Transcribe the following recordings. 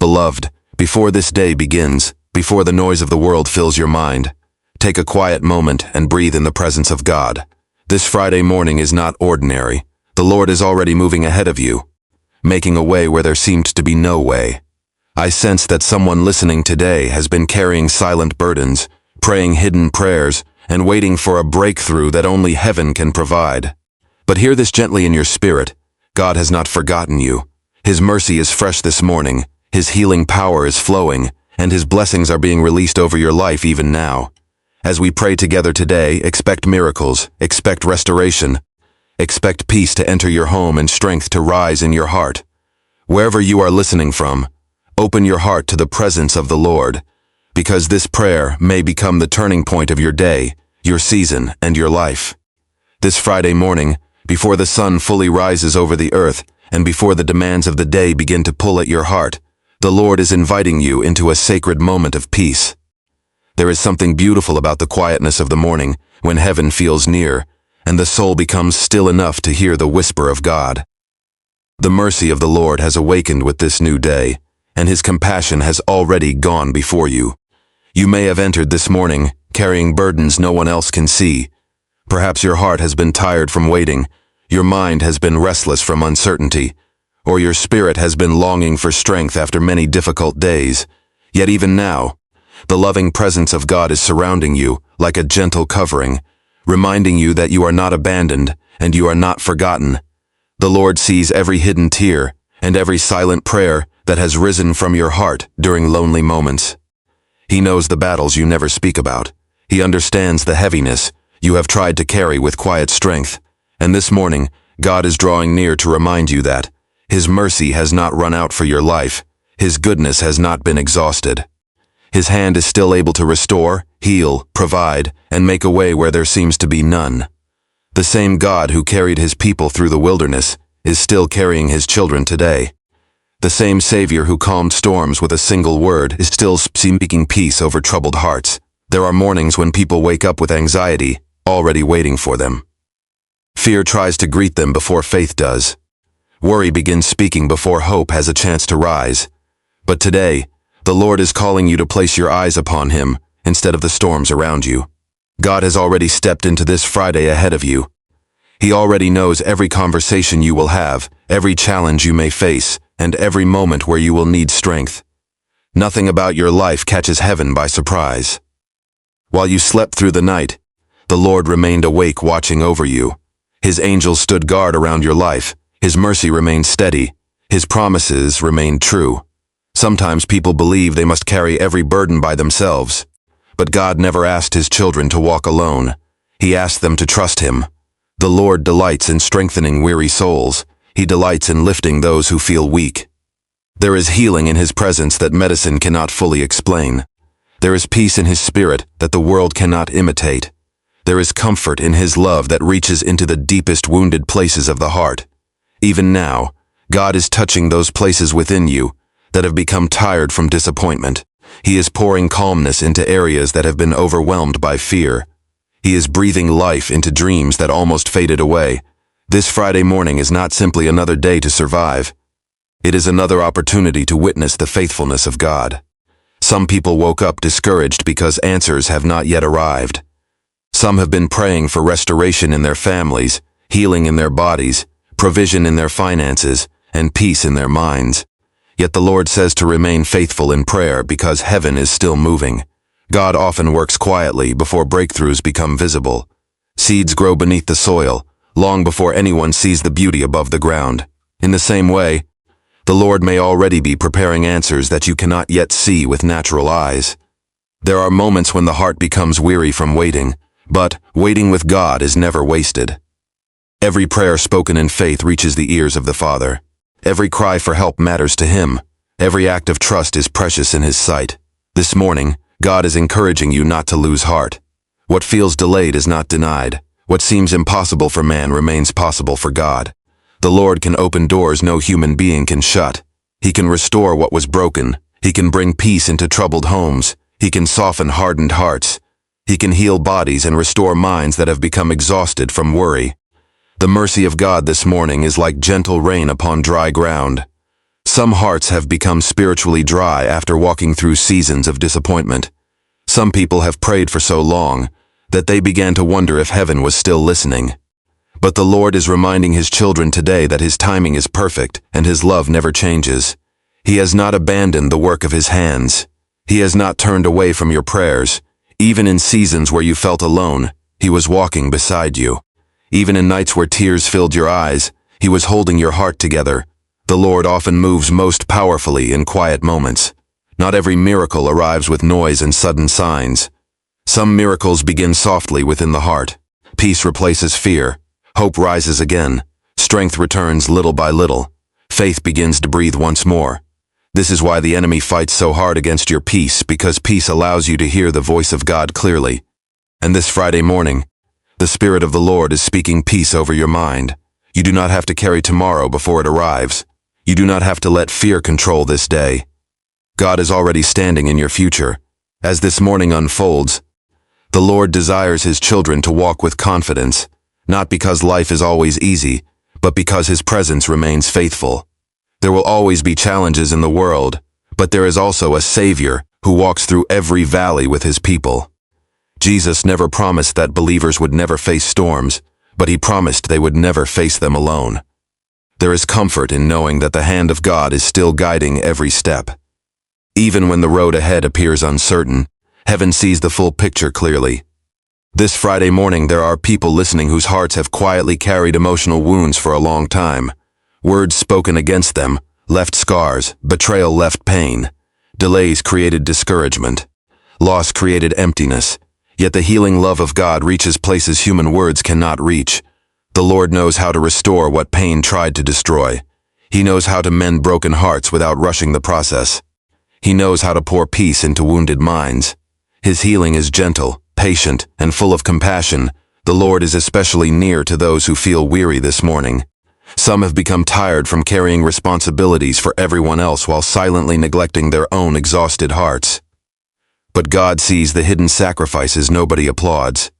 Beloved, before this day begins, before the noise of the world fills your mind, take a quiet moment and breathe in the presence of God. This Friday morning is not ordinary. The Lord is already moving ahead of you, making a way where there seemed to be no way. I sense that someone listening today has been carrying silent burdens, praying hidden prayers, and waiting for a breakthrough that only heaven can provide. But hear this gently in your spirit. God has not forgotten you. His mercy is fresh this morning, His healing power is flowing, and His blessings are being released over your life even now. As we pray together today, expect miracles, expect restoration, expect peace to enter your home and strength to rise in your heart. Wherever you are listening from, open your heart to the presence of the Lord, because this prayer may become the turning point of your day, your season, and your life. This Friday morning, before the sun fully rises over the earth, and before the demands of the day begin to pull at your heart, the Lord is inviting you into a sacred moment of peace. There is something beautiful about the quietness of the morning, when heaven feels near, and the soul becomes still enough to hear the whisper of God. The mercy of the Lord has awakened with this new day, and His compassion has already gone before you. You may have entered this morning, carrying burdens no one else can see. Perhaps your heart has been tired from waiting, your mind has been restless from uncertainty, or your spirit has been longing for strength after many difficult days. Yet even now, the loving presence of God is surrounding you like a gentle covering, reminding you that you are not abandoned and you are not forgotten. The Lord sees every hidden tear and every silent prayer that has risen from your heart during lonely moments. He knows the battles you never speak about. He understands the heaviness you have tried to carry with quiet strength. And this morning, God is drawing near to remind you that His mercy has not run out for your life. His goodness has not been exhausted. His hand is still able to restore, heal, provide, and make a way where there seems to be none. The same God who carried His people through the wilderness is still carrying His children today. The same Savior who calmed storms with a single word is still speaking peace over troubled hearts. There are mornings when people wake up with anxiety, already waiting for them. Fear tries to greet them before faith does. Worry begins speaking before hope has a chance to rise. But today, the Lord is calling you to place your eyes upon Him instead of the storms around you. God has already stepped into this Friday ahead of you. He already knows every conversation you will have, every challenge you may face, and every moment where you will need strength. Nothing about your life catches heaven by surprise. While you slept through the night, the Lord remained awake watching over you. His angels stood guard around your life. His mercy remained steady. His promises remained true. Sometimes people believe they must carry every burden by themselves. But God never asked His children to walk alone. He asked them to trust Him. The Lord delights in strengthening weary souls. He delights in lifting those who feel weak. There is healing in His presence that medicine cannot fully explain. There is peace in His Spirit that the world cannot imitate. There is comfort in His love that reaches into the deepest wounded places of the heart. Even now, God is touching those places within you that have become tired from disappointment. He is pouring calmness into areas that have been overwhelmed by fear. He is breathing life into dreams that almost faded away. This Friday morning is not simply another day to survive. It is another opportunity to witness the faithfulness of God. Some people woke up discouraged because answers have not yet arrived. Some have been praying for restoration in their families, healing in their bodies, provision in their finances, and peace in their minds. Yet the Lord says to remain faithful in prayer because heaven is still moving. God often works quietly before breakthroughs become visible. Seeds grow beneath the soil, long before anyone sees the beauty above the ground. In the same way, the Lord may already be preparing answers that you cannot yet see with natural eyes. There are moments when the heart becomes weary from waiting, but waiting with God is never wasted. Every prayer spoken in faith reaches the ears of the Father. Every cry for help matters to Him. Every act of trust is precious in His sight. This morning, God is encouraging you not to lose heart. What feels delayed is not denied. What seems impossible for man remains possible for God. The Lord can open doors no human being can shut. He can restore what was broken. He can bring peace into troubled homes. He can soften hardened hearts. He can heal bodies and restore minds that have become exhausted from worry. The mercy of God this morning is like gentle rain upon dry ground. Some hearts have become spiritually dry after walking through seasons of disappointment. Some people have prayed for so long that they began to wonder if heaven was still listening. But the Lord is reminding his children today that his timing is perfect and his love never changes. He has not abandoned the work of his hands. He has not turned away from your prayers. Even in seasons where you felt alone, he was walking beside you. Even in nights where tears filled your eyes, he was holding your heart together. The Lord often moves most powerfully in quiet moments. Not every miracle arrives with noise and sudden signs. Some miracles begin softly within the heart. Peace replaces fear. Hope rises again. Strength returns little by little. Faith begins to breathe once more. This is why the enemy fights so hard against your peace, because peace allows you to hear the voice of God clearly. And this Friday morning, the Spirit of the Lord is speaking peace over your mind. You do not have to carry tomorrow before it arrives. You do not have to let fear control this day. God is already standing in your future. As this morning unfolds, the Lord desires his children to walk with confidence, not because life is always easy, but because his presence remains faithful. There will always be challenges in the world, but there is also a Savior who walks through every valley with his people. Jesus never promised that believers would never face storms, but he promised they would never face them alone. There is comfort in knowing that the hand of God is still guiding every step. Even when the road ahead appears uncertain, heaven sees the full picture clearly. This Friday morning, there are people listening whose hearts have quietly carried emotional wounds for a long time. Words spoken against them left scars, betrayal left pain, delays created discouragement, loss created emptiness. Yet the healing love of God reaches places human words cannot reach. The Lord knows how to restore what pain tried to destroy. He knows how to mend broken hearts without rushing the process. He knows how to pour peace into wounded minds. His healing is gentle, patient, and full of compassion. The Lord is especially near to those who feel weary this morning. Some have become tired from carrying responsibilities for everyone else while silently neglecting their own exhausted hearts. But God sees the hidden sacrifices nobody applauds.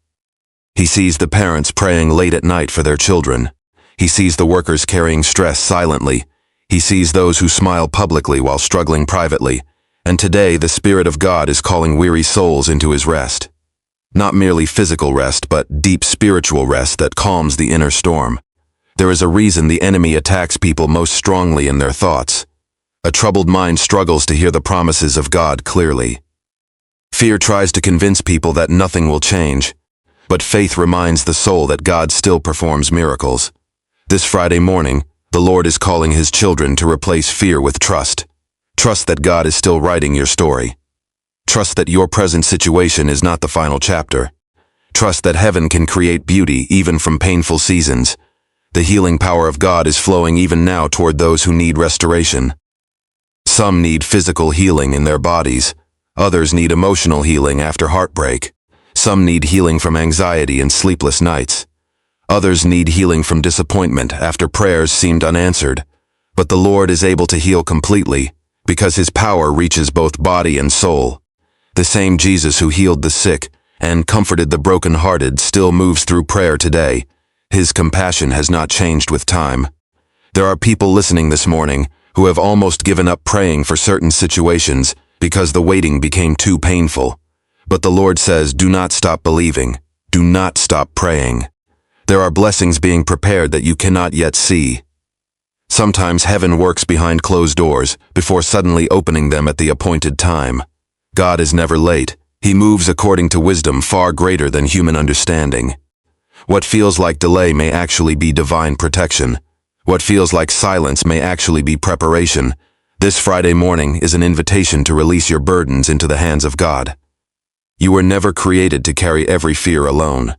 He sees the parents praying late at night for their children. He sees the workers carrying stress silently. He sees those who smile publicly while struggling privately. And today the Spirit of God is calling weary souls into his rest. Not merely physical rest, but deep spiritual rest that calms the inner storm. There is a reason the enemy attacks people most strongly in their thoughts. A troubled mind struggles to hear the promises of God clearly. Fear tries to convince people that nothing will change, but faith reminds the soul that God still performs miracles. This Friday morning, the Lord is calling his children to replace fear with trust. Trust that God is still writing your story. Trust that your present situation is not the final chapter. Trust that heaven can create beauty even from painful seasons. The healing power of God is flowing even now toward those who need restoration. Some need physical healing in their bodies. Others need emotional healing after heartbreak. Some need healing from anxiety and sleepless nights. Others need healing from disappointment after prayers seemed unanswered. But the Lord is able to heal completely, because his power reaches both body and soul. The same Jesus who healed the sick and comforted the brokenhearted still moves through prayer today. His compassion has not changed with time. There are people listening this morning who have almost given up praying for certain situations because the waiting became too painful. But the Lord says, do not stop believing. Do not stop praying. There are blessings being prepared that you cannot yet see. Sometimes heaven works behind closed doors before suddenly opening them at the appointed time. God is never late. He moves according to wisdom far greater than human understanding. What feels like delay may actually be divine protection. What feels like silence may actually be preparation. This Friday morning is an invitation to release your burdens into the hands of God. You were never created to carry every fear alone.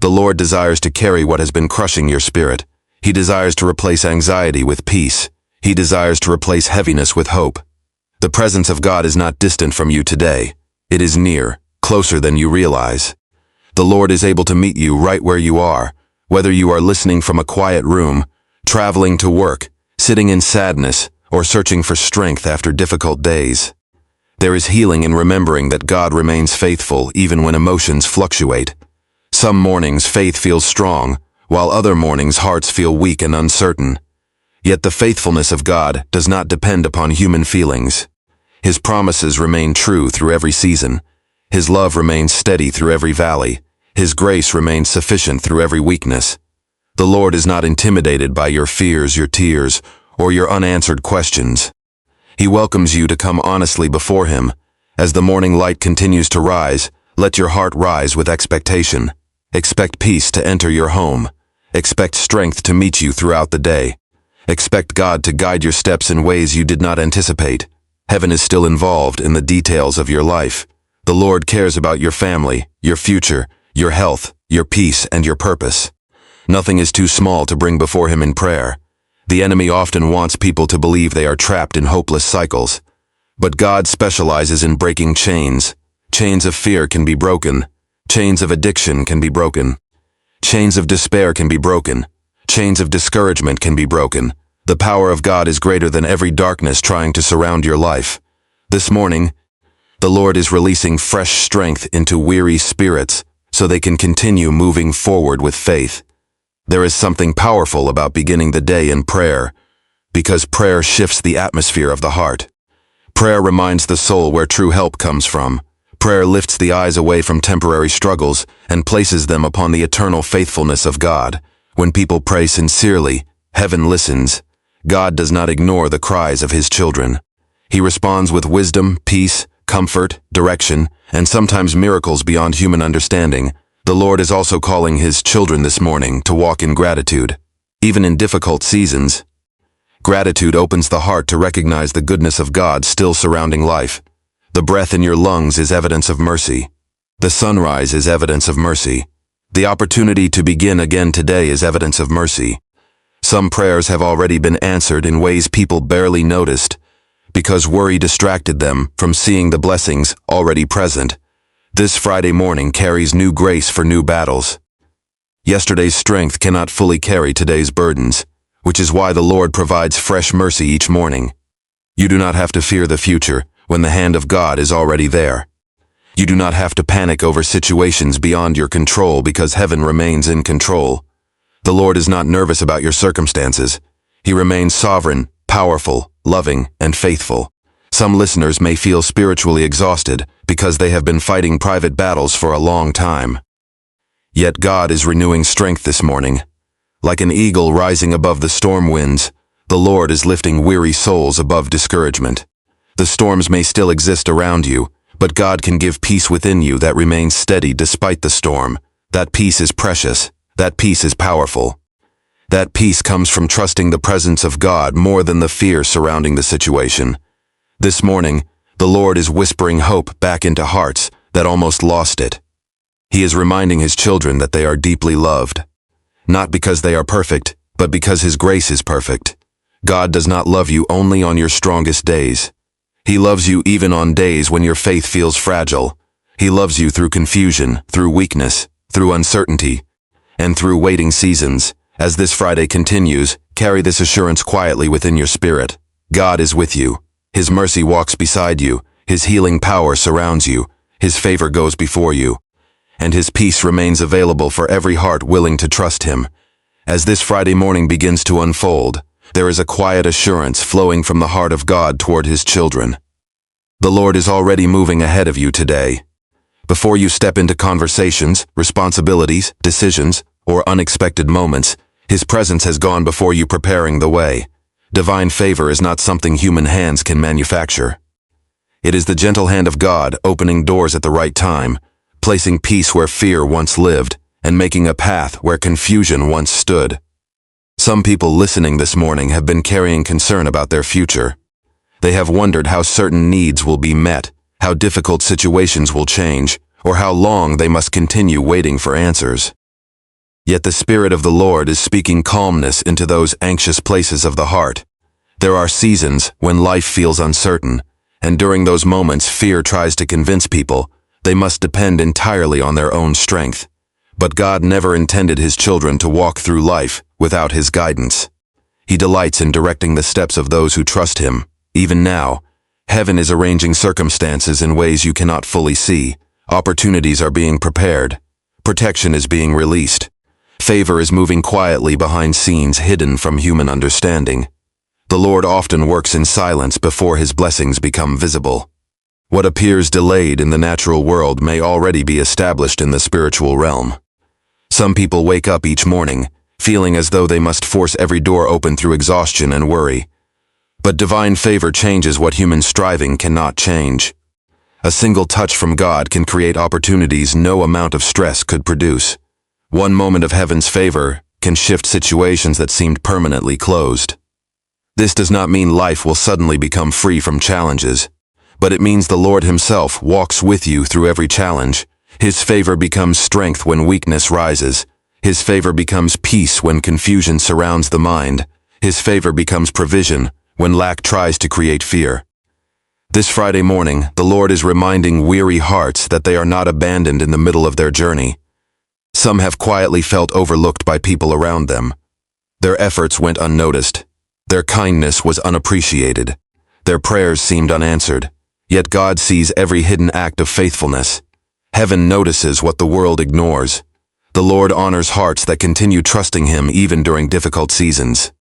The Lord desires to carry what has been crushing your spirit. He desires to replace anxiety with peace. He desires to replace heaviness with hope. The presence of God is not distant from you today. It is near, closer than you realize. The Lord is able to meet you right where you are, whether you are listening from a quiet room, traveling to work, sitting in sadness, or searching for strength after difficult days. There is healing in remembering that God remains faithful even when emotions fluctuate. Some mornings faith feels strong, while other mornings hearts feel weak and uncertain. Yet the faithfulness of God does not depend upon human feelings. His promises remain true through every season. His love remains steady through every valley. His grace remains sufficient through every weakness. The Lord is not intimidated by your fears, your tears, or your unanswered questions. He welcomes you to come honestly before Him. As the morning light continues to rise, let your heart rise with expectation. Expect peace to enter your home. Expect strength to meet you throughout the day. Expect God to guide your steps in ways you did not anticipate. Heaven is still involved in the details of your life. The Lord cares about your family, your future, your health, your peace, and your purpose. Nothing is too small to bring before Him in prayer. The enemy often wants people to believe they are trapped in hopeless cycles. But God specializes in breaking chains. Chains of fear can be broken. Chains of addiction can be broken. Chains of despair can be broken. Chains of discouragement can be broken. The power of God is greater than every darkness trying to surround your life. This morning, the Lord is releasing fresh strength into weary spirits so they can continue moving forward with faith. There is something powerful about beginning the day in prayer, because prayer shifts the atmosphere of the heart. Prayer reminds the soul where true help comes from. Prayer lifts the eyes away from temporary struggles and places them upon the eternal faithfulness of God. When people pray sincerely, heaven listens. God does not ignore the cries of His children. He responds with wisdom, peace, comfort, direction, and sometimes miracles beyond human understanding. The Lord is also calling His children this morning to walk in gratitude. Even in difficult seasons, gratitude opens the heart to recognize the goodness of God still surrounding life. The breath in your lungs is evidence of mercy. The sunrise is evidence of mercy. The opportunity to begin again today is evidence of mercy. Some prayers have already been answered in ways people barely noticed, because worry distracted them from seeing the blessings already present. This Friday morning carries new grace for new battles. Yesterday's strength cannot fully carry today's burdens, which is why the Lord provides fresh mercy each morning. You do not have to fear the future when the hand of God is already there. You do not have to panic over situations beyond your control because heaven remains in control. The Lord is not nervous about your circumstances. He remains sovereign, powerful, loving, and faithful. Some listeners may feel spiritually exhausted because they have been fighting private battles for a long time. Yet God is renewing strength this morning. Like an eagle rising above the storm winds, the Lord is lifting weary souls above discouragement. The storms may still exist around you, but God can give peace within you that remains steady despite the storm. That peace is precious. That peace is powerful. That peace comes from trusting the presence of God more than the fear surrounding the situation. This morning, the Lord is whispering hope back into hearts that almost lost it. He is reminding His children that they are deeply loved. Not because they are perfect, but because His grace is perfect. God does not love you only on your strongest days. He loves you even on days when your faith feels fragile. He loves you through confusion, through weakness, through uncertainty, and through waiting seasons. As this Friday continues, carry this assurance quietly within your spirit. God is with you. His mercy walks beside you. His healing power surrounds you. His favor goes before you. And His peace remains available for every heart willing to trust Him. As this Friday morning begins to unfold, there is a quiet assurance flowing from the heart of God toward His children. The Lord is already moving ahead of you today. Before you step into conversations, responsibilities, decisions, or unexpected moments, His presence has gone before you, preparing the way. Divine favor is not something human hands can manufacture. It is the gentle hand of God opening doors at the right time, placing peace where fear once lived, and making a path where confusion once stood. Some people listening this morning have been carrying concern about their future. They have wondered how certain needs will be met, how difficult situations will change, or how long they must continue waiting for answers. Yet the Spirit of the Lord is speaking calmness into those anxious places of the heart. There are seasons when life feels uncertain, and during those moments fear tries to convince people they must depend entirely on their own strength. But God never intended His children to walk through life without His guidance. He delights in directing the steps of those who trust Him. Even now, heaven is arranging circumstances in ways you cannot fully see. Opportunities are being prepared. Protection is being released. Favor is moving quietly behind scenes hidden from human understanding. The Lord often works in silence before his blessings become visible. What appears delayed in the natural world may already be established in the spiritual realm. Some people wake up each morning, feeling as though they must force every door open through exhaustion and worry. But divine favor changes what human striving cannot change. A single touch from God can create opportunities no amount of stress could produce. One moment of heaven's favor can shift situations that seemed permanently closed. This does not mean life will suddenly become free from challenges, but it means the Lord himself walks with you through every challenge. His favor becomes strength when weakness rises. His favor becomes peace when confusion surrounds the mind. His favor becomes provision when lack tries to create fear. This Friday morning, the Lord is reminding weary hearts that they are not abandoned in the middle of their journey. Some have quietly felt overlooked by people around them. Their efforts went unnoticed. Their kindness was unappreciated. Their prayers seemed unanswered. Yet God sees every hidden act of faithfulness. Heaven notices what the world ignores. The Lord honors hearts that continue trusting him even during difficult seasons.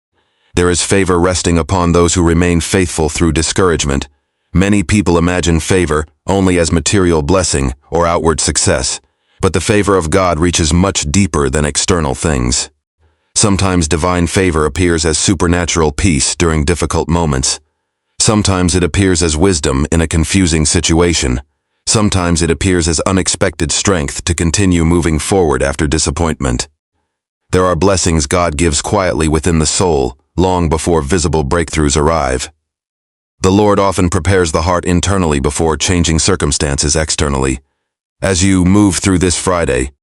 There is favor resting upon those who remain faithful through discouragement. Many people imagine favor only as material blessing or outward success, but the favor of God reaches much deeper than external things. Sometimes divine favor appears as supernatural peace during difficult moments. Sometimes it appears as wisdom in a confusing situation. Sometimes it appears as unexpected strength to continue moving forward after disappointment. There are blessings God gives quietly within the soul, long before visible breakthroughs arrive. The Lord often prepares the heart internally before changing circumstances externally. As you move through this Friday,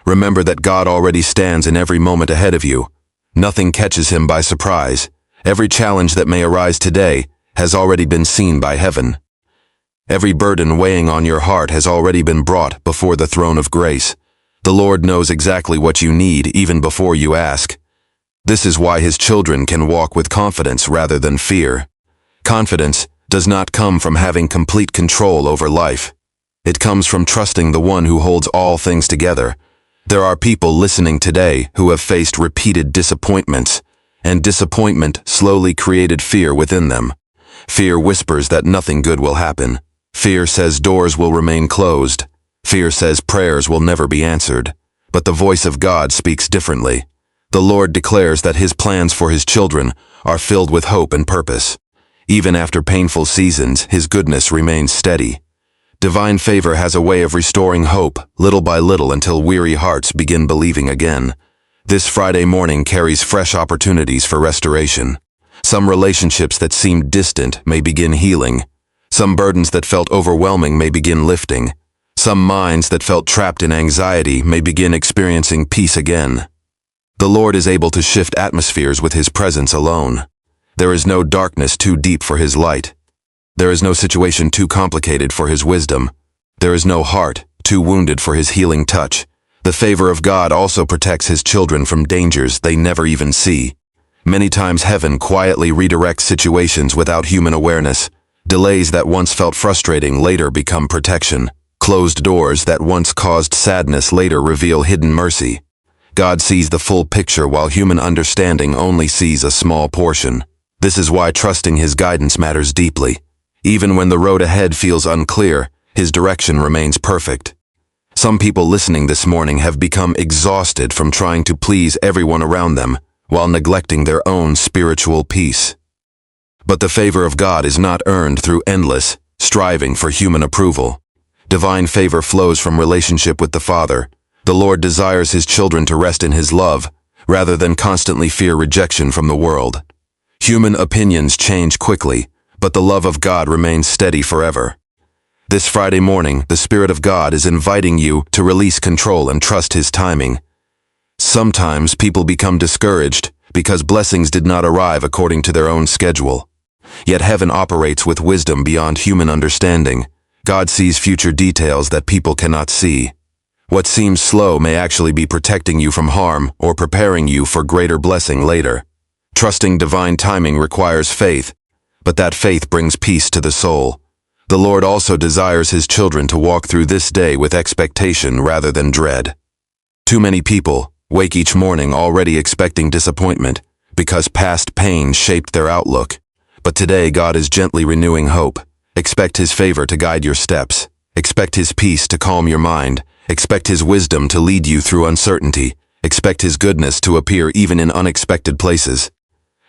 remember that God already stands in every moment ahead of you. Nothing catches him by surprise. Every challenge that may arise today has already been seen by heaven. Every burden weighing on your heart has already been brought before the throne of grace. The Lord knows exactly what you need even before you ask. This is why his children can walk with confidence rather than fear. Confidence does not come from having complete control over life. It comes from trusting the one who holds all things together. There are people listening today who have faced repeated disappointments, and disappointment slowly created fear within them. Fear whispers that nothing good will happen. Fear says doors will remain closed. Fear says prayers will never be answered. But the voice of God speaks differently. The Lord declares that his plans for his children are filled with hope and purpose. Even after painful seasons, his goodness remains steady. Divine favor has a way of restoring hope, little by little, until weary hearts begin believing again. This Friday morning carries fresh opportunities for restoration. Some relationships that seemed distant may begin healing. Some burdens that felt overwhelming may begin lifting. Some minds that felt trapped in anxiety may begin experiencing peace again. The Lord is able to shift atmospheres with his presence alone. There is no darkness too deep for his light. There is no situation too complicated for his wisdom. There is no heart too wounded for his healing touch. The favor of God also protects his children from dangers they never even see. Many times heaven quietly redirects situations without human awareness. Delays that once felt frustrating later become protection. Closed doors that once caused sadness later reveal hidden mercy. God sees the full picture while human understanding only sees a small portion. This is why trusting his guidance matters deeply. Even when the road ahead feels unclear, his direction remains perfect. Some people listening this morning have become exhausted from trying to please everyone around them while neglecting their own spiritual peace. But the favor of God is not earned through endless striving for human approval. Divine favor flows from relationship with the Father. The Lord desires his children to rest in his love, rather than constantly fear rejection from the world. Human opinions change quickly, but the love of God remains steady forever. This Friday morning, the Spirit of God is inviting you to release control and trust his timing. Sometimes people become discouraged because blessings did not arrive according to their own schedule. Yet heaven operates with wisdom beyond human understanding. God sees future details that people cannot see. What seems slow may actually be protecting you from harm or preparing you for greater blessing later. Trusting divine timing requires faith, but that faith brings peace to the soul. The Lord also desires his children to walk through this day with expectation rather than dread. Too many people, wake each morning already expecting disappointment because past pain shaped their outlook. But today God is gently renewing hope. Expect His favor to guide your steps. Expect His peace to calm your mind. Expect His wisdom to lead you through uncertainty. Expect His goodness to appear even in unexpected places.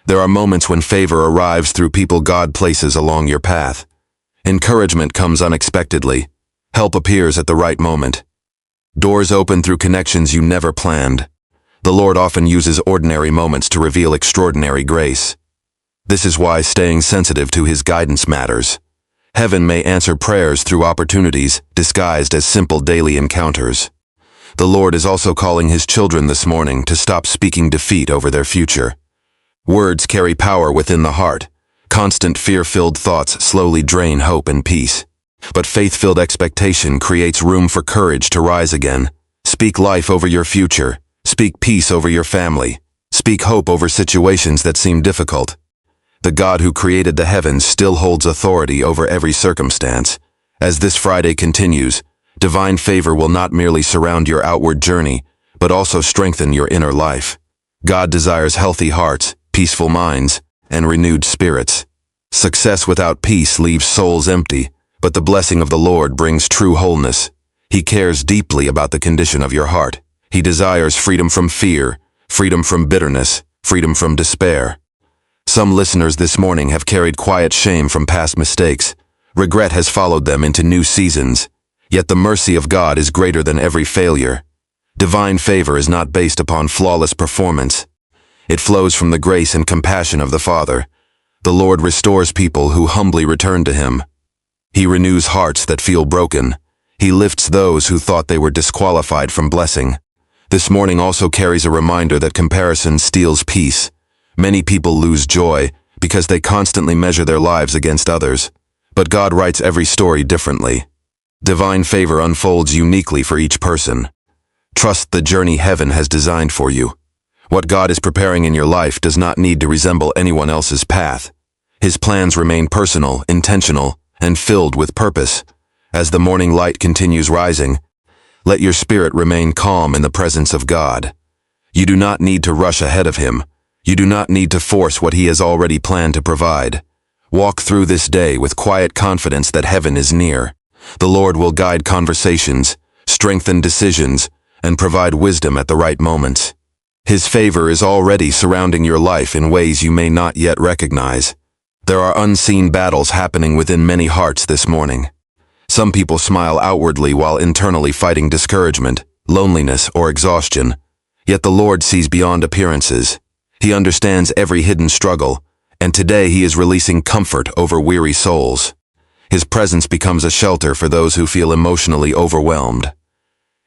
There are moments when favor arrives through people God places along your path. Encouragement comes unexpectedly. Help appears at the right moment. Doors open through connections you never planned. The Lord often uses ordinary moments to reveal extraordinary grace. This is why staying sensitive to His guidance matters. Heaven may answer prayers through opportunities disguised as simple daily encounters. The Lord is also calling His children this morning to stop speaking defeat over their future. Words carry power within the heart. Constant fear-filled thoughts slowly drain hope and peace. But faith-filled expectation creates room for courage to rise again. Speak life over your future. Speak peace over your family. Speak hope over situations that seem difficult. The God who created the heavens still holds authority over every circumstance. As this Friday continues, divine favor will not merely surround your outward journey, but also strengthen your inner life. God desires healthy hearts, peaceful minds, and renewed spirits. Success without peace leaves souls empty, but the blessing of the Lord brings true wholeness. He cares deeply about the condition of your heart. He desires freedom from fear, freedom from bitterness, freedom from despair. Some listeners this morning have carried quiet shame from past mistakes. Regret has followed them into new seasons. Yet the mercy of God is greater than every failure. Divine favor is not based upon flawless performance. It flows from the grace and compassion of the Father. The Lord restores people who humbly return to Him. He renews hearts that feel broken. He lifts those who thought they were disqualified from blessing. This morning also carries a reminder that comparison steals peace. Many people lose joy because they constantly measure their lives against others. But God writes every story differently. Divine favor unfolds uniquely for each person. Trust the journey heaven has designed for you. What God is preparing in your life does not need to resemble anyone else's path. His plans remain personal, intentional, and filled with purpose. As the morning light continues rising, let your spirit remain calm in the presence of God. You do not need to rush ahead of Him. You do not need to force what He has already planned to provide. Walk through this day with quiet confidence that heaven is near. The Lord will guide conversations, strengthen decisions, and provide wisdom at the right moments. His favor is already surrounding your life in ways you may not yet recognize. There are unseen battles happening within many hearts this morning. Some people smile outwardly while internally fighting discouragement, loneliness, or exhaustion. Yet the Lord sees beyond appearances. He understands every hidden struggle, and today He is releasing comfort over weary souls. His presence becomes a shelter for those who feel emotionally overwhelmed.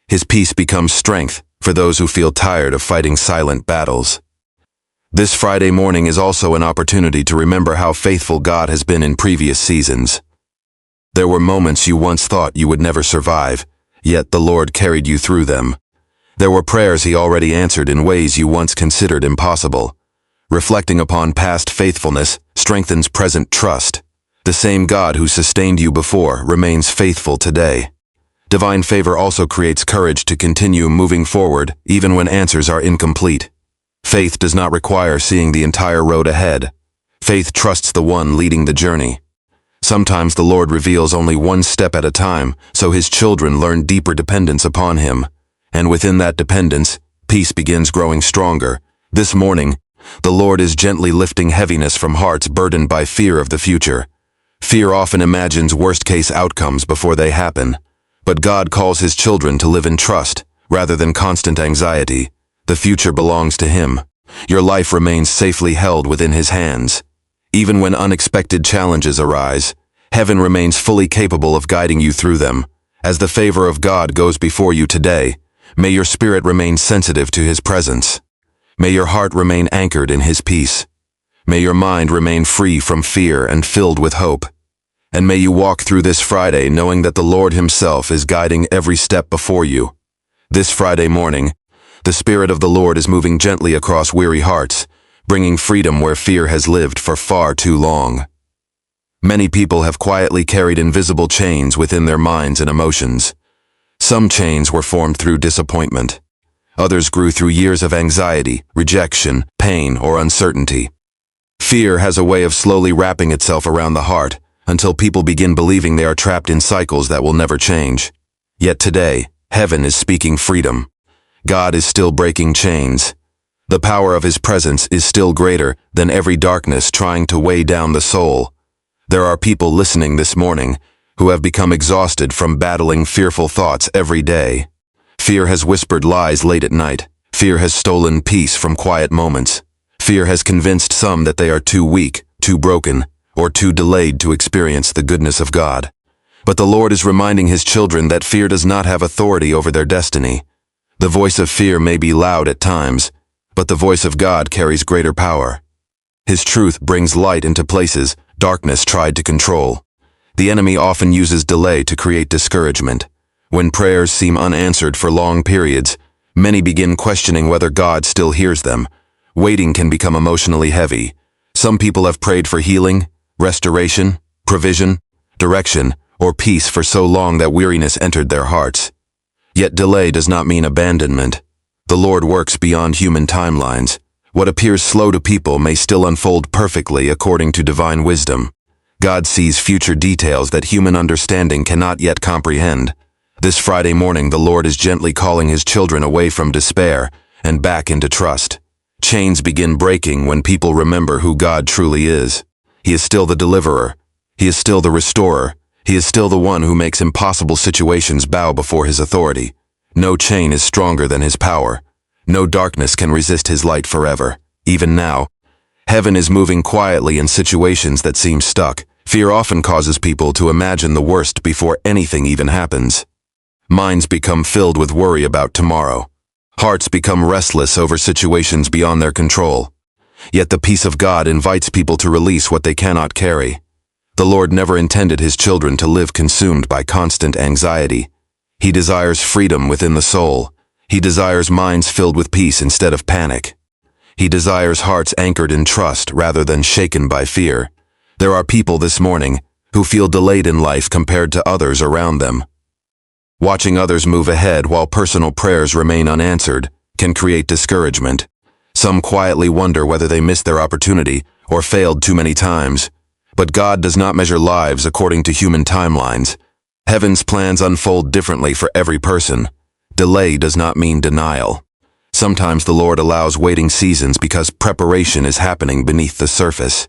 His peace becomes strength for those who feel tired of fighting silent battles. This Friday morning is also an opportunity to remember how faithful God has been in previous seasons. There were moments you once thought you would never survive, yet the Lord carried you through them. There were prayers He already answered in ways you once considered impossible. Reflecting upon past faithfulness strengthens present trust. The same God who sustained you before remains faithful today. Divine favor also creates courage to continue moving forward even when answers are incomplete. Faith does not require seeing the entire road ahead. Faith trusts the one leading the journey. Sometimes the Lord reveals only one step at a time, so His children learn deeper dependence upon Him. And within that dependence, peace begins growing stronger. This morning, the Lord is gently lifting heaviness from hearts burdened by fear of the future. Fear often imagines worst-case outcomes before they happen. But God calls His children to live in trust, rather than constant anxiety. The future belongs to Him. Your life remains safely held within His hands. Even when unexpected challenges arise, heaven remains fully capable of guiding you through them. As the favor of God goes before you today, may your spirit remain sensitive to His presence. May your heart remain anchored in His peace. May your mind remain free from fear and filled with hope. And may you walk through this Friday knowing that the Lord Himself is guiding every step before you. This Friday morning, the Spirit of the Lord is moving gently across weary hearts, bringing freedom where fear has lived for far too long. Many people have quietly carried invisible chains within their minds and emotions. Some chains were formed through disappointment. Others grew through years of anxiety, rejection, pain, or uncertainty. Fear has a way of slowly wrapping itself around the heart until people begin believing they are trapped in cycles that will never change. Yet today, heaven is speaking freedom. God is still breaking chains. The power of His presence is still greater than every darkness trying to weigh down the soul. There are people listening this morning who have become exhausted from battling fearful thoughts every day. Fear has whispered lies late at night. Fear has stolen peace from quiet moments. Fear has convinced some that they are too weak, too broken, or too delayed to experience the goodness of God. But the Lord is reminding His children that fear does not have authority over their destiny. The voice of fear may be loud at times, but the voice of God carries greater power. His truth brings light into places darkness tried to control. The enemy often uses delay to create discouragement. When prayers seem unanswered for long periods, many begin questioning whether God still hears them. Waiting can become emotionally heavy. Some people have prayed for healing, restoration, provision, direction, or peace for so long that weariness entered their hearts. Yet delay does not mean abandonment. The Lord works beyond human timelines. What appears slow to people may still unfold perfectly according to divine wisdom. God sees future details that human understanding cannot yet comprehend. This Friday morning, the Lord is gently calling His children away from despair and back into trust. Chains begin breaking when people remember who God truly is. He is still the deliverer. He is still the restorer. He is still the one who makes impossible situations bow before His authority. No chain is stronger than His power. No darkness can resist His light forever. Even now, heaven is moving quietly in situations that seem stuck. Fear often causes people to imagine the worst before anything even happens. Minds become filled with worry about tomorrow. Hearts become restless over situations beyond their control. Yet the peace of God invites people to release what they cannot carry. The Lord never intended His children to live consumed by constant anxiety. He desires freedom within the soul. He desires minds filled with peace instead of panic. He desires hearts anchored in trust rather than shaken by fear. There are people this morning who feel delayed in life compared to others around them. Watching others move ahead while personal prayers remain unanswered can create discouragement. Some quietly wonder whether they missed their opportunity or failed too many times. But God does not measure lives according to human timelines. Heaven's plans unfold differently for every person. Delay does not mean denial. Sometimes the Lord allows waiting seasons because preparation is happening beneath the surface.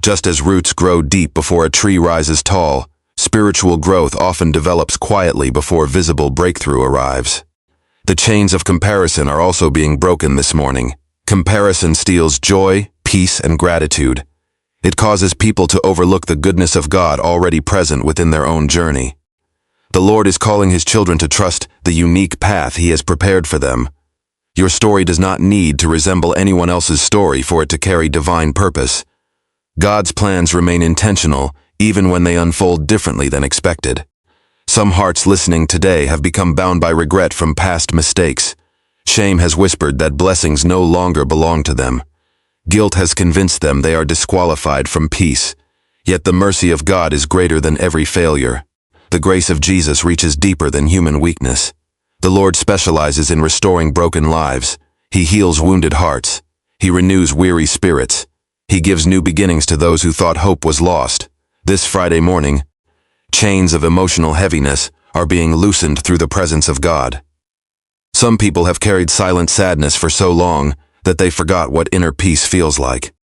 Just as roots grow deep before a tree rises tall, spiritual growth often develops quietly before visible breakthrough arrives. The chains of comparison are also being broken this morning. Comparison steals joy, peace, and gratitude. It causes people to overlook the goodness of God already present within their own journey. The Lord is calling His children to trust the unique path He has prepared for them. Your story does not need to resemble anyone else's story for it to carry divine purpose. God's plans remain intentional even when they unfold differently than expected. Some hearts listening today have become bound by regret from past mistakes. Shame has whispered that blessings no longer belong to them. Guilt has convinced them they are disqualified from peace. Yet the mercy of God is greater than every failure. The grace of Jesus reaches deeper than human weakness. The Lord specializes in restoring broken lives. He heals wounded hearts. He renews weary spirits. He gives new beginnings to those who thought hope was lost. This Friday morning, chains of emotional heaviness are being loosened through the presence of God. Some people have carried silent sadness for so long that they forgot what inner peace feels like.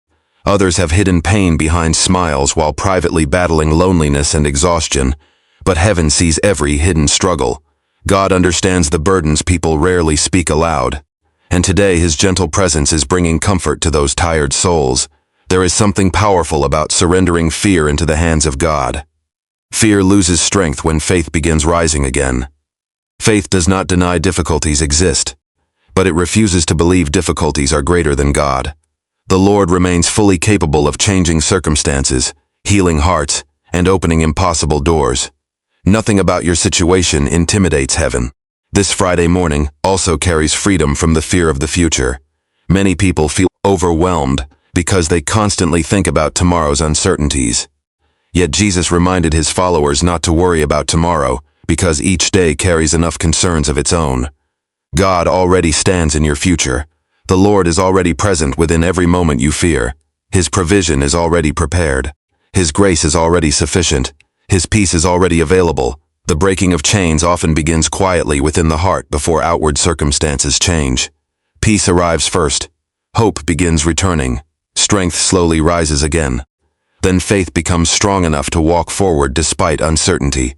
Others have hidden pain behind smiles while privately battling loneliness and exhaustion. But heaven sees every hidden struggle. God understands the burdens people rarely speak aloud. And today His gentle presence is bringing comfort to those tired souls. There is something powerful about surrendering fear into the hands of God. Fear loses strength when faith begins rising again. Faith does not deny difficulties exist, but it refuses to believe difficulties are greater than God. The Lord remains fully capable of changing circumstances, healing hearts, and opening impossible doors. Nothing about your situation intimidates heaven. This Friday morning also carries freedom from the fear of the future. Many people feel overwhelmed because they constantly think about tomorrow's uncertainties. Yet Jesus reminded His followers not to worry about tomorrow because each day carries enough concerns of its own. God already stands in your future. The Lord is already present within every moment you fear. His provision is already prepared. His grace is already sufficient. His peace is already available. The breaking of chains often begins quietly within the heart before outward circumstances change. Peace arrives first. Hope begins returning. Strength slowly rises again. Then faith becomes strong enough to walk forward despite uncertainty.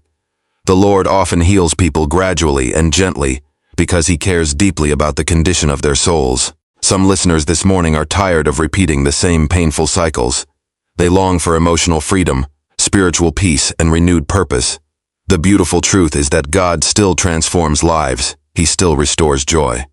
The Lord often heals people gradually and gently because He cares deeply about the condition of their souls. Some listeners this morning are tired of repeating the same painful cycles. They long for emotional freedom, spiritual peace, and renewed purpose. The beautiful truth is that God still transforms lives. He still restores joy.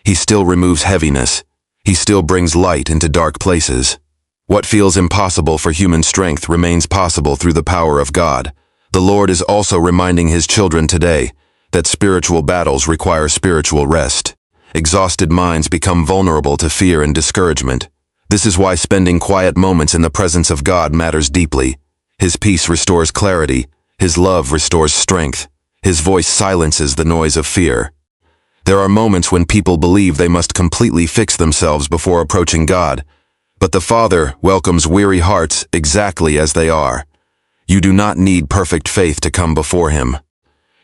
He still removes heaviness. He still brings light into dark places. What feels impossible for human strength remains possible through the power of God. The Lord is also reminding His children today that spiritual battles require spiritual rest. Exhausted minds become vulnerable to fear and discouragement. This is why spending quiet moments in the presence of God matters deeply. His peace restores clarity. His love restores strength. His voice silences the noise of fear. There are moments when people believe they must completely fix themselves before approaching God. But the Father welcomes weary hearts exactly as they are. You do not need perfect faith to come before Him.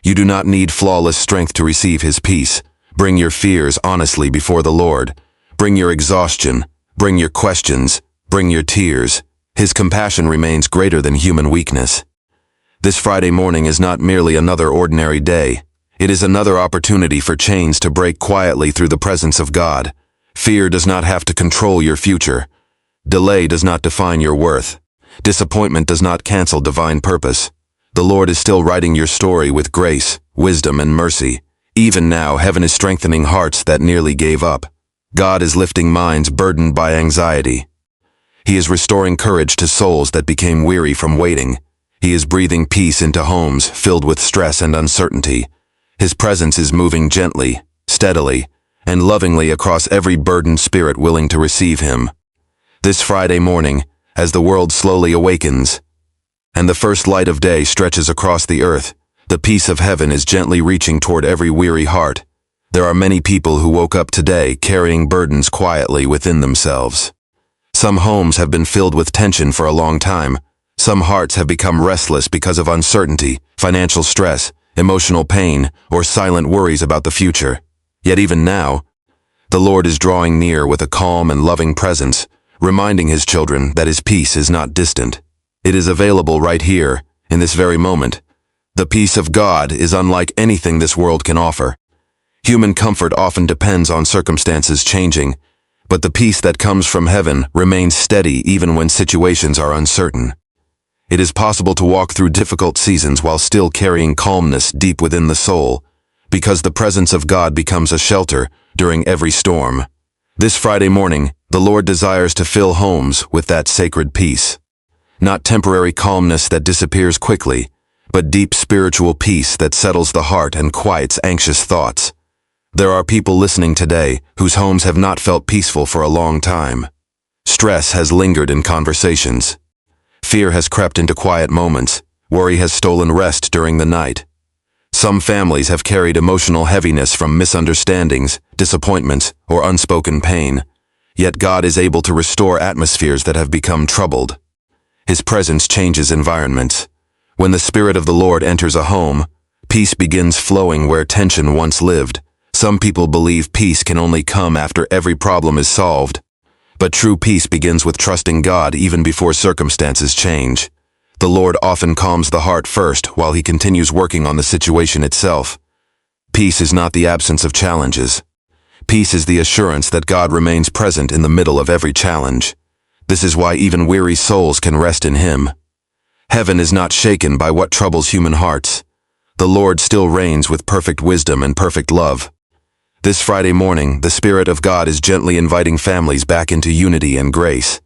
You do not need flawless strength to receive His peace. Bring your fears honestly before the Lord. Bring your exhaustion. Bring your questions. Bring your tears. His compassion remains greater than human weakness. This Friday morning is not merely another ordinary day. It is another opportunity for chains to break quietly through the presence of God. Fear does not have to control your future. Delay does not define your worth. Disappointment does not cancel divine purpose. The Lord is still writing your story with grace, wisdom, and mercy. Even now, heaven is strengthening hearts that nearly gave up. God is lifting minds burdened by anxiety. He is restoring courage to souls that became weary from waiting. He is breathing peace into homes filled with stress and uncertainty. His presence is moving gently, steadily, and lovingly across every burdened spirit willing to receive Him. This Friday morning, as the world slowly awakens, and the first light of day stretches across the earth, the peace of heaven is gently reaching toward every weary heart. There are many people who woke up today carrying burdens quietly within themselves. Some homes have been filled with tension for a long time. Some hearts have become restless because of uncertainty, financial stress, emotional pain, or silent worries about the future. Yet even now, the Lord is drawing near with a calm and loving presence, reminding His children that His peace is not distant. It is available right here, in this very moment. The peace of God is unlike anything this world can offer. Human comfort often depends on circumstances changing, but the peace that comes from heaven remains steady even when situations are uncertain. It is possible to walk through difficult seasons while still carrying calmness deep within the soul, because the presence of God becomes a shelter during every storm. This Friday morning, the Lord desires to fill homes with that sacred peace. Not temporary calmness that disappears quickly, but deep spiritual peace that settles the heart and quiets anxious thoughts. There are people listening today whose homes have not felt peaceful for a long time. Stress has lingered in conversations. Fear has crept into quiet moments. Worry has stolen rest during the night. Some families have carried emotional heaviness from misunderstandings, disappointments, or unspoken pain. Yet God is able to restore atmospheres that have become troubled. His presence changes environments. When the Spirit of the Lord enters a home, peace begins flowing where tension once lived. Some people believe peace can only come after every problem is solved. But true peace begins with trusting God even before circumstances change. The Lord often calms the heart first while He continues working on the situation itself. Peace is not the absence of challenges. Peace is the assurance that God remains present in the middle of every challenge. This is why even weary souls can rest in Him. Heaven is not shaken by what troubles human hearts. The Lord still reigns with perfect wisdom and perfect love. This Friday morning, the Spirit of God is gently inviting families back into unity and grace.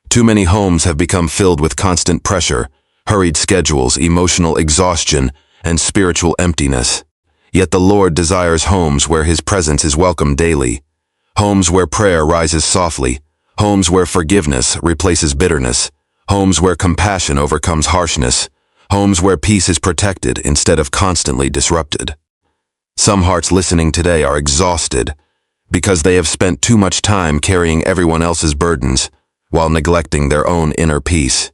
Too many homes have become filled with constant pressure, hurried schedules, emotional exhaustion, and spiritual emptiness. Yet the Lord desires homes where His presence is welcomed daily. Homes where prayer rises softly. Homes where forgiveness replaces bitterness. Homes where compassion overcomes harshness. Homes where peace is protected instead of constantly disrupted. Some hearts listening today are exhausted because they have spent too much time carrying everyone else's burdens while neglecting their own inner peace.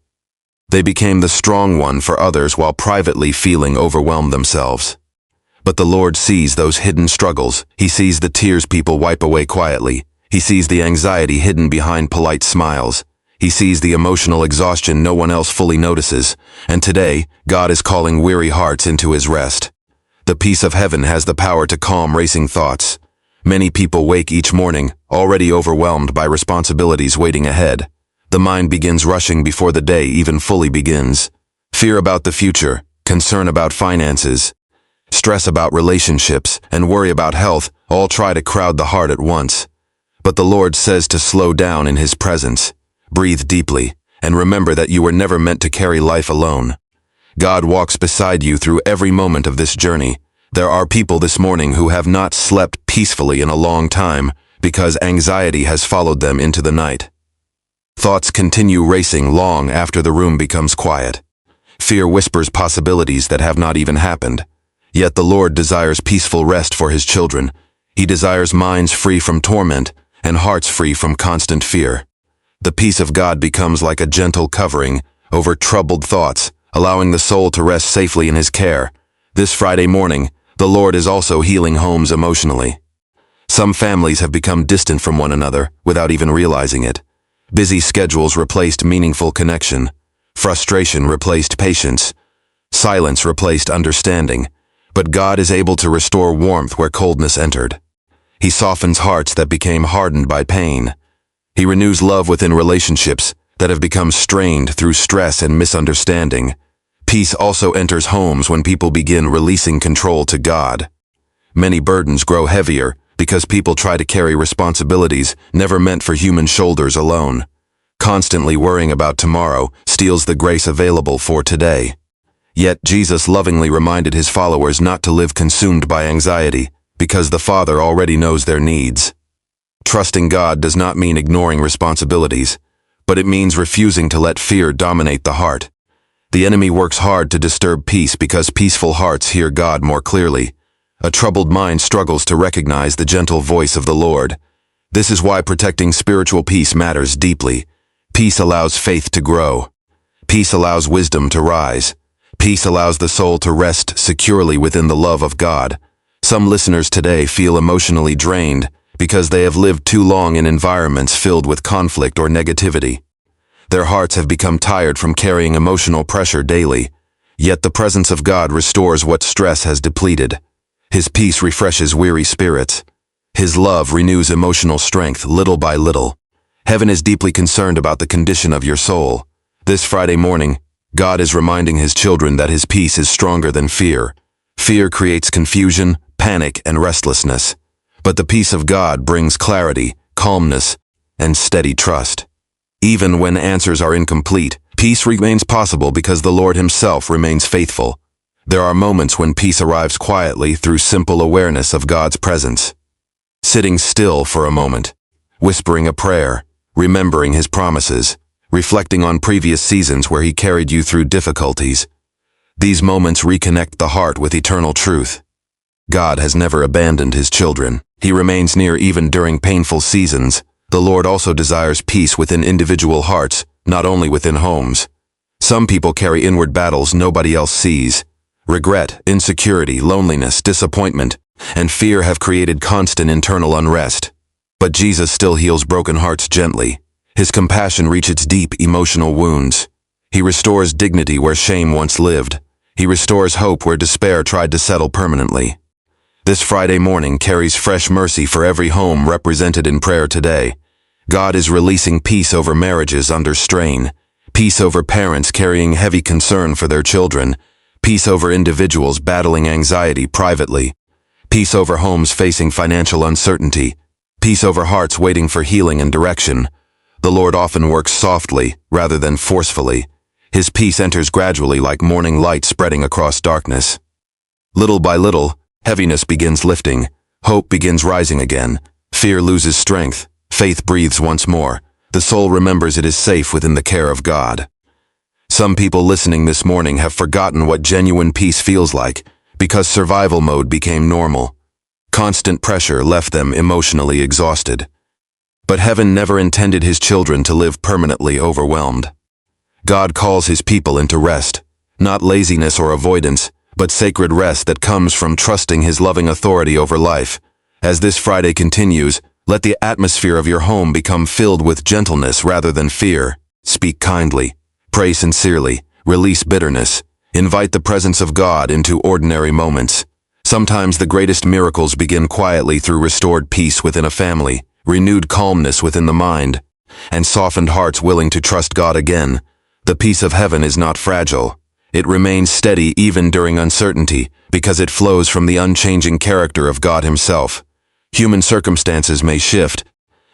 They became the strong one for others while privately feeling overwhelmed themselves. But the Lord sees those hidden struggles. He sees the tears people wipe away quietly. He sees the anxiety hidden behind polite smiles. He sees the emotional exhaustion no one else fully notices. And today, God is calling weary hearts into His rest. The peace of heaven has the power to calm racing thoughts. Many people wake each morning, already overwhelmed by responsibilities waiting ahead. The mind begins rushing before the day even fully begins. Fear about the future, concern about finances, stress about relationships, and worry about health all try to crowd the heart at once. But the Lord says to slow down in His presence. Breathe deeply, and remember that you were never meant to carry life alone. God walks beside you through every moment of this journey. There are people this morning who have not slept peacefully in a long time because anxiety has followed them into the night. Thoughts continue racing long after the room becomes quiet. Fear whispers possibilities that have not even happened. Yet the Lord desires peaceful rest for His children. He desires minds free from torment and hearts free from constant fear. The peace of God becomes like a gentle covering over troubled thoughts, allowing the soul to rest safely in His care. This Friday morning, the Lord is also healing homes emotionally. Some families have become distant from one another without even realizing it. Busy schedules replaced meaningful connection. Frustration replaced patience. Silence replaced understanding. But God is able to restore warmth where coldness entered. He softens hearts that became hardened by pain. He renews love within relationships that have become strained through stress and misunderstanding. Peace also enters homes when people begin releasing control to God. Many burdens grow heavier because people try to carry responsibilities never meant for human shoulders alone. Constantly worrying about tomorrow steals the grace available for today. Yet Jesus lovingly reminded His followers not to live consumed by anxiety, because the Father already knows their needs. Trusting God does not mean ignoring responsibilities, but it means refusing to let fear dominate the heart. The enemy works hard to disturb peace because peaceful hearts hear God more clearly. A troubled mind struggles to recognize the gentle voice of the Lord. This is why protecting spiritual peace matters deeply. Peace allows faith to grow. Peace allows wisdom to rise. Peace allows the soul to rest securely within the love of God. Some listeners today feel emotionally drained because they have lived too long in environments filled with conflict or negativity. Their hearts have become tired from carrying emotional pressure daily. Yet the presence of God restores what stress has depleted. His peace refreshes weary spirits. His love renews emotional strength little by little. Heaven is deeply concerned about the condition of your soul. This Friday morning, God is reminding His children that His peace is stronger than fear. Fear creates confusion, panic, and restlessness. But the peace of God brings clarity, calmness, and steady trust. Even when answers are incomplete, peace remains possible because the Lord Himself remains faithful. There are moments when peace arrives quietly through simple awareness of God's presence. Sitting still for a moment, whispering a prayer, remembering His promises, reflecting on previous seasons where He carried you through difficulties. These moments reconnect the heart with eternal truth. God has never abandoned His children. He remains near even during painful seasons. The Lord also desires peace within individual hearts, not only within homes. Some people carry inward battles nobody else sees. Regret, insecurity, loneliness, disappointment, and fear have created constant internal unrest. But Jesus still heals broken hearts gently. His compassion reaches deep emotional wounds. He restores dignity where shame once lived. He restores hope where despair tried to settle permanently. This Friday morning carries fresh mercy for every home represented in prayer today. God is releasing peace over marriages under strain, peace over parents carrying heavy concern for their children, peace over individuals battling anxiety privately, peace over homes facing financial uncertainty, peace over hearts waiting for healing and direction. The Lord often works softly rather than forcefully. His peace enters gradually like morning light spreading across darkness. Little by little, heaviness begins lifting, hope begins rising again, fear loses strength, faith breathes once more, the soul remembers it is safe within the care of God. Some people listening this morning have forgotten what genuine peace feels like because survival mode became normal. Constant pressure left them emotionally exhausted. But heaven never intended his children to live permanently overwhelmed. God calls his people into rest, not laziness or avoidance, but sacred rest that comes from trusting his loving authority over life. As this Friday continues, let the atmosphere of your home become filled with gentleness rather than fear. Speak kindly, pray sincerely, release bitterness, invite the presence of God into ordinary moments. Sometimes the greatest miracles begin quietly through restored peace within a family, renewed calmness within the mind, and softened hearts willing to trust God again. The peace of heaven is not fragile. It remains steady even during uncertainty because it flows from the unchanging character of God himself. Human circumstances may shift,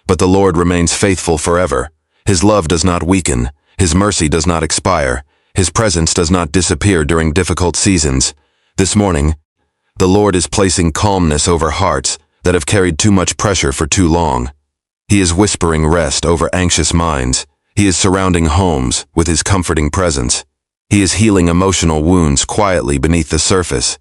but the Lord remains faithful forever. His love does not weaken. His mercy does not expire. His presence does not disappear during difficult seasons. This morning, the Lord is placing calmness over hearts that have carried too much pressure for too long. He is whispering rest over anxious minds. He is surrounding homes with his comforting presence. He is healing emotional wounds quietly beneath the surface,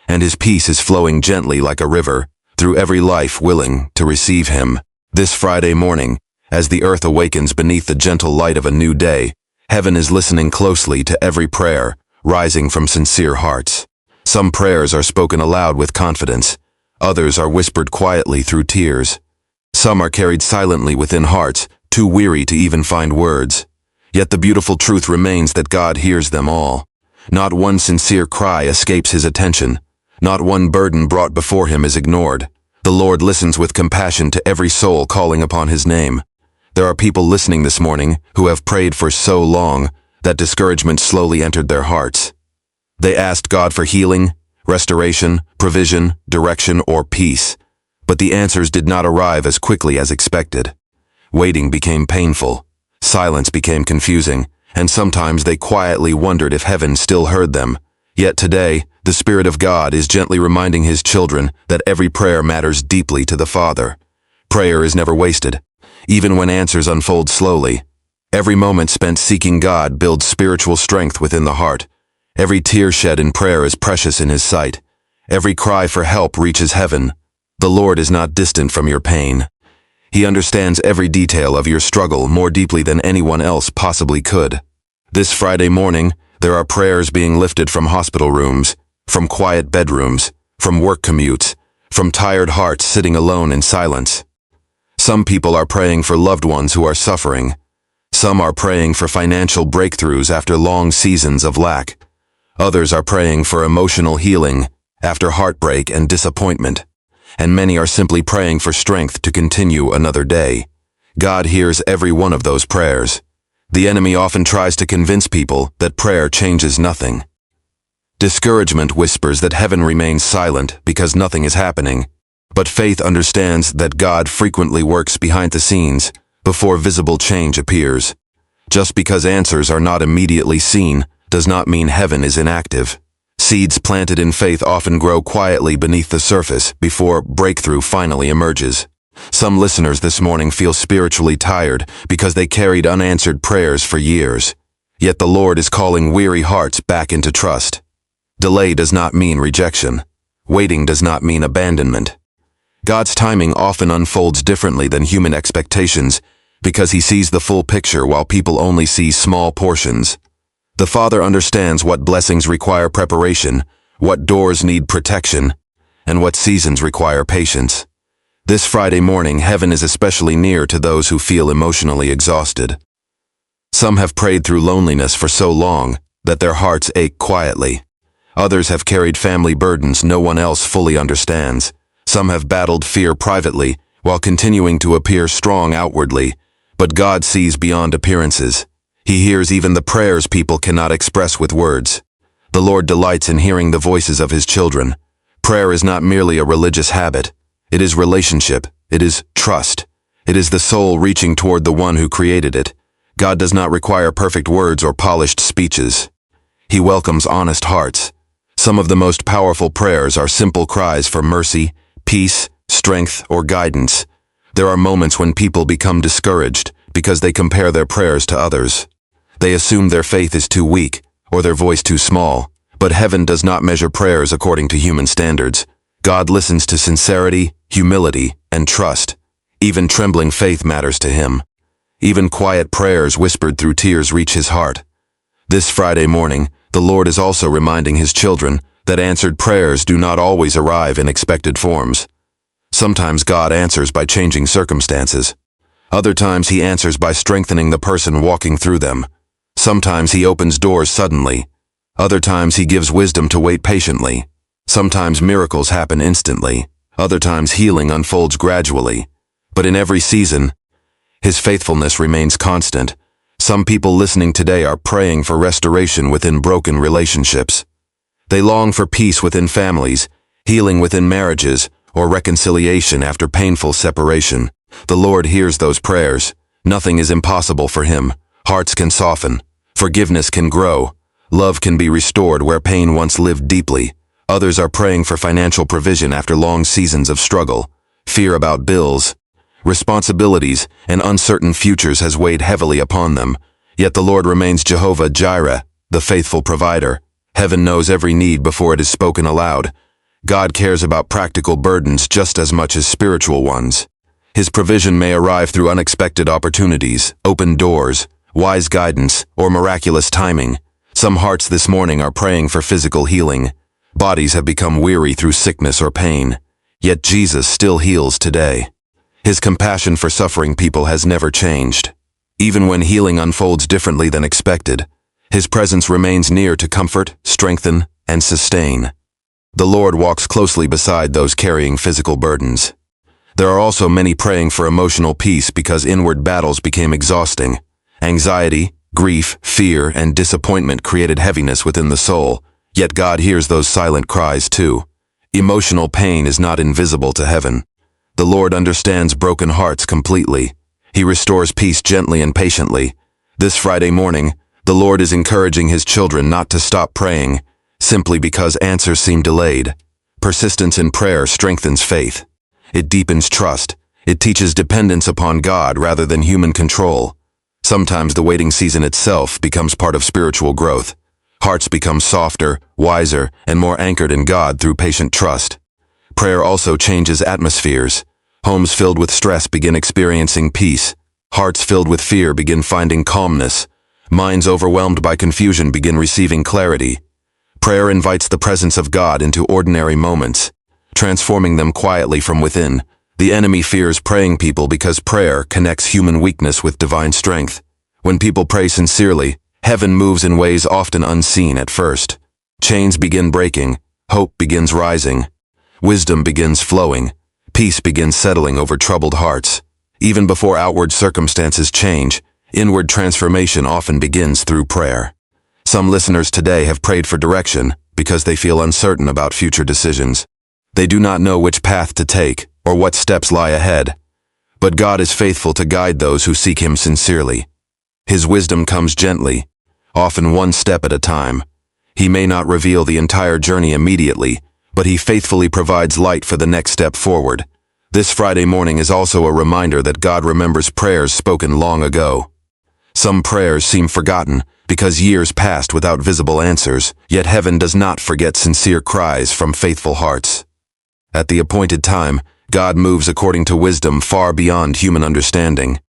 and his peace is flowing gently like a river through every life willing to receive him. This Friday morning, as the earth awakens beneath the gentle light of a new day, heaven is listening closely to every prayer, rising from sincere hearts. Some prayers are spoken aloud with confidence. Others are whispered quietly through tears. Some are carried silently within hearts, too weary to even find words. Yet the beautiful truth remains that God hears them all. Not one sincere cry escapes his attention. Not one burden brought before him is ignored. The Lord listens with compassion to every soul calling upon his name. There are people listening this morning who have prayed for so long that discouragement slowly entered their hearts. They asked God for healing, restoration, provision, direction, or peace, but the answers did not arrive as quickly as expected. Waiting became painful. Silence became confusing, and sometimes they quietly wondered if heaven still heard them. Yet today, the Spirit of God is gently reminding his children that every prayer matters deeply to the Father. Prayer is never wasted, even when answers unfold slowly. Every moment spent seeking God builds spiritual strength within the heart. Every tear shed in prayer is precious in his sight. Every cry for help reaches heaven. The Lord is not distant from your pain. He understands every detail of your struggle more deeply than anyone else possibly could. This Friday morning, there are prayers being lifted from hospital rooms, from quiet bedrooms, from work commutes, from tired hearts sitting alone in silence. Some people are praying for loved ones who are suffering. Some are praying for financial breakthroughs after long seasons of lack. Others are praying for emotional healing after heartbreak and disappointment. And many are simply praying for strength to continue another day. God hears every one of those prayers. The enemy often tries to convince people that prayer changes nothing. Discouragement whispers that heaven remains silent because nothing is happening. But faith understands that God frequently works behind the scenes before visible change appears. Just because answers are not immediately seen does not mean heaven is inactive. Seeds planted in faith often grow quietly beneath the surface before breakthrough finally emerges. Some listeners this morning feel spiritually tired because they carried unanswered prayers for years. Yet the Lord is calling weary hearts back into trust. Delay does not mean rejection. Waiting does not mean abandonment. God's timing often unfolds differently than human expectations because he sees the full picture while people only see small portions. The Father understands what blessings require preparation, what doors need protection, and what seasons require patience. This Friday morning, heaven is especially near to those who feel emotionally exhausted. Some have prayed through loneliness for so long that their hearts ache quietly. Others have carried family burdens no one else fully understands. Some have battled fear privately while continuing to appear strong outwardly, but God sees beyond appearances. He hears even the prayers people cannot express with words. The Lord delights in hearing the voices of his children. Prayer is not merely a religious habit. It is relationship. It is trust. It is the soul reaching toward the one who created it. God does not require perfect words or polished speeches. He welcomes honest hearts. Some of the most powerful prayers are simple cries for mercy, peace, strength, or guidance. There are moments when people become discouraged because they compare their prayers to others. They assume their faith is too weak or their voice too small, But heaven does not measure prayers according to human standards. God listens to sincerity, humility, and trust. Even trembling faith matters to him. Even quiet prayers whispered through tears reach his heart. This Friday morning, the Lord is also reminding his children that answered prayers do not always arrive in expected forms. Sometimes God answers by changing circumstances. Other times he answers by strengthening the person walking through them. Sometimes he opens doors suddenly. Other times he gives wisdom to wait patiently. Sometimes miracles happen instantly. Other times healing unfolds gradually. But in every season, his faithfulness remains constant. Some people listening today are praying for restoration within broken relationships. They long for peace within families, healing within marriages, or reconciliation after painful separation. The Lord hears those prayers. Nothing is impossible for him. Hearts can soften. Forgiveness can grow. Love can be restored where pain once lived deeply. Others are praying for financial provision after long seasons of struggle. Fear about bills, responsibilities, and uncertain futures has weighed heavily upon them. Yet the Lord remains Jehovah Jireh, the faithful provider. Heaven knows every need before it is spoken aloud. God cares about practical burdens just as much as spiritual ones. His provision may arrive through unexpected opportunities, open doors, wise guidance, or miraculous timing. Some hearts this morning are praying for physical healing. Bodies have become weary through sickness or pain. Yet Jesus still heals today. His compassion for suffering people has never changed. Even when healing unfolds differently than expected, his presence remains near to comfort, strengthen, and sustain. The Lord walks closely beside those carrying physical burdens. There are also many praying for emotional peace because inward battles became exhausting. Anxiety, grief, fear, and disappointment created heaviness within the soul, yet God hears those silent cries too. Emotional pain is not invisible to heaven. The Lord understands broken hearts completely. He restores peace gently and patiently. This Friday morning, the Lord is encouraging his children not to stop praying, simply because answers seem delayed. Persistence in prayer strengthens faith. It deepens trust. It teaches dependence upon God rather than human control. Sometimes the waiting season itself becomes part of spiritual growth. Hearts become softer, wiser, and more anchored in God through patient trust. Prayer also changes atmospheres. Homes filled with stress begin experiencing peace. Hearts filled with fear begin finding calmness. Minds overwhelmed by confusion begin receiving clarity. Prayer invites the presence of God into ordinary moments, transforming them quietly from within. The enemy fears praying people because prayer connects human weakness with divine strength. When people pray sincerely, heaven moves in ways often unseen at first. Chains begin breaking, hope begins rising, wisdom begins flowing, peace begins settling over troubled hearts. Even before outward circumstances change, inward transformation often begins through prayer. Some listeners today have prayed for direction because they feel uncertain about future decisions. They do not know which path to take or what steps lie ahead. But God is faithful to guide those who seek him sincerely. His wisdom comes gently, often one step at a time. He may not reveal the entire journey immediately, but he faithfully provides light for the next step forward. This Friday morning is also a reminder that God remembers prayers spoken long ago. Some prayers seem forgotten because years passed without visible answers, yet heaven does not forget sincere cries from faithful hearts. At the appointed time, God moves according to wisdom far beyond human understanding.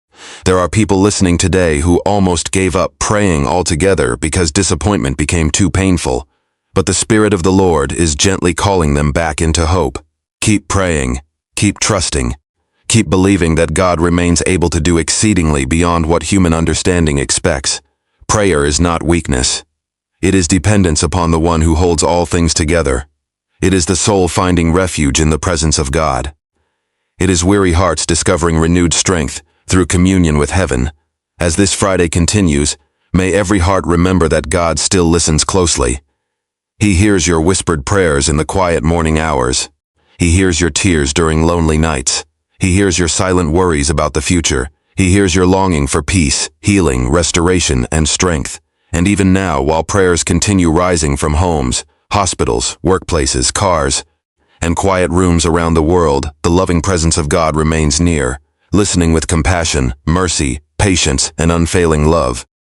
There are people listening today who almost gave up praying altogether because disappointment became too painful. But the Spirit of the Lord is gently calling them back into hope. Keep praying. Keep trusting. Keep believing that God remains able to do exceedingly beyond what human understanding expects. Prayer is not weakness. It is dependence upon the one who holds all things together. It is the soul finding refuge in the presence of God. It is weary hearts discovering renewed strength through communion with heaven. As this Friday continues, may every heart remember that God still listens closely. He hears your whispered prayers in the quiet morning hours. He hears your tears during lonely nights. He hears your silent worries about the future. He hears your longing for peace, healing, restoration, and strength. And even now, while prayers continue rising from homes, hospitals, workplaces, cars, and quiet rooms around the world, the loving presence of God remains near, listening with compassion, mercy, patience, and unfailing love.